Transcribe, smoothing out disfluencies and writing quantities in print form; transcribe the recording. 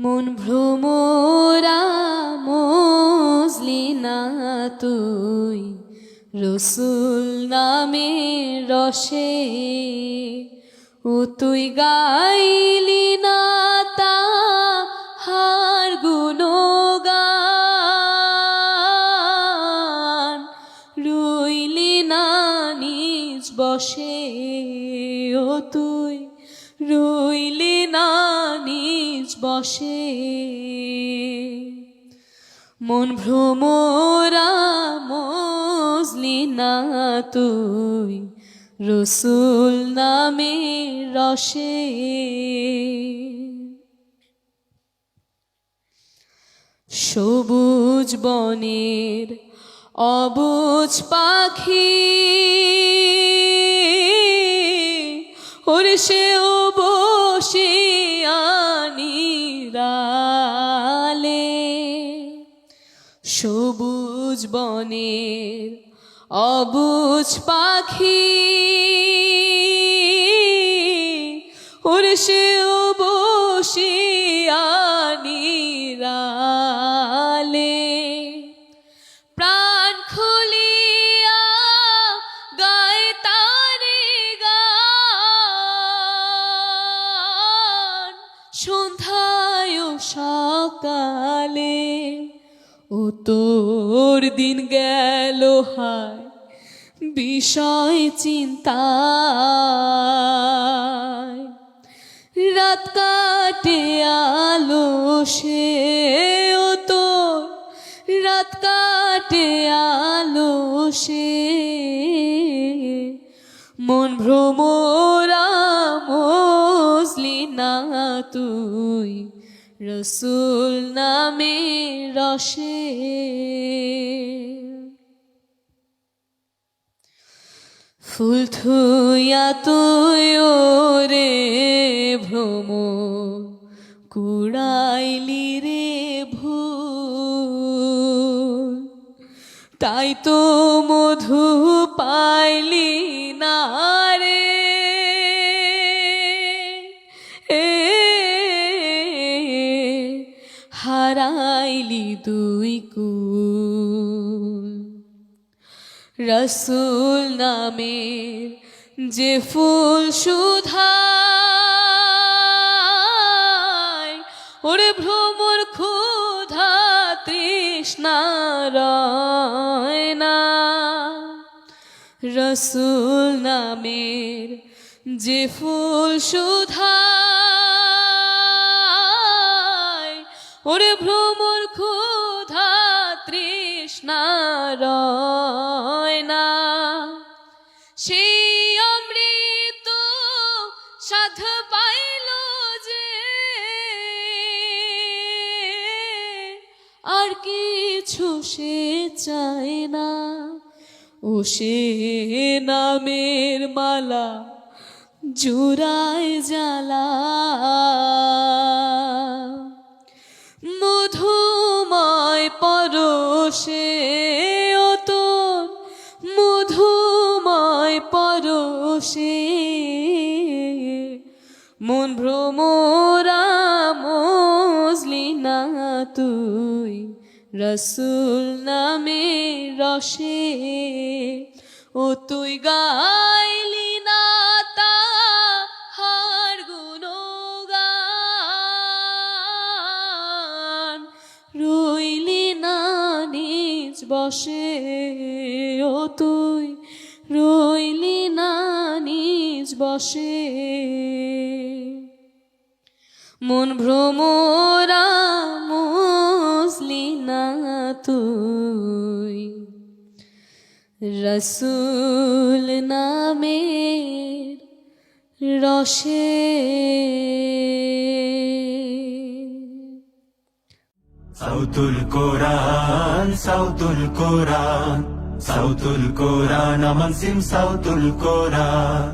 মন ভ্রমরা মজলি না তুই রসুল নামে রসে ও তুই গাইলি না তাহার গুণগান রইলি না নিজ বসে ও তুই রইলি না নিজ বসে মন ভ্রমরা মজলি না তুই রসুল নামে রসে সবুজ বনের অবুজ পাখি ওরে সেও বসে আনিরালে সবুজ বনের অবুজ পাখি ওরে সেও বসে আনিরালে প্রাণ খুলিয়া গায় তারে গান সন্ধ্যায় ও সকালে ও তোর দিন গেল হায় বিষয় চিন্তায় রাত কাটে আলো সে ও তোর রাত কাটে আলো সে মন ভ্রমরা মজলি না তুই রসুল নামে রসে ফুল থুইয়া তুই ওরে ভ্রম কুড়াইলি রে ভুল তাই তো মধু পাইলি না রে হারাইলি দুই কুল রসুল নামের যে ফুল সুধায় ওরে ভ্রমর ক্ষুধা তৃষ্ণা রয় না রসুল নামের যে ফুল সুধায় ওরে ভ্রমর ক্ষুধা তৃষ্ণা রয় না সেই অমৃত সাধ পাইল যে আর কিছু সে চায় না ও সে নামের মালা জুড়ায় জ্বালা মধুময় পরশে ও তোর মধুময় পরশে মন ভ্রমরা মজলি না তুই রসুল নামে রসে ও তুই গাইলি না তাহার গুণগান রইলি না নিজ বসে ও তুই রইলি না নিজ বসে মন ভ্রমরা মজলি না তুই রসুল নামের রসে সাউতুল কোরআন সাউতুল কোরআন সাউতুল কোরআন আমান সিম সাউতুল কোরআন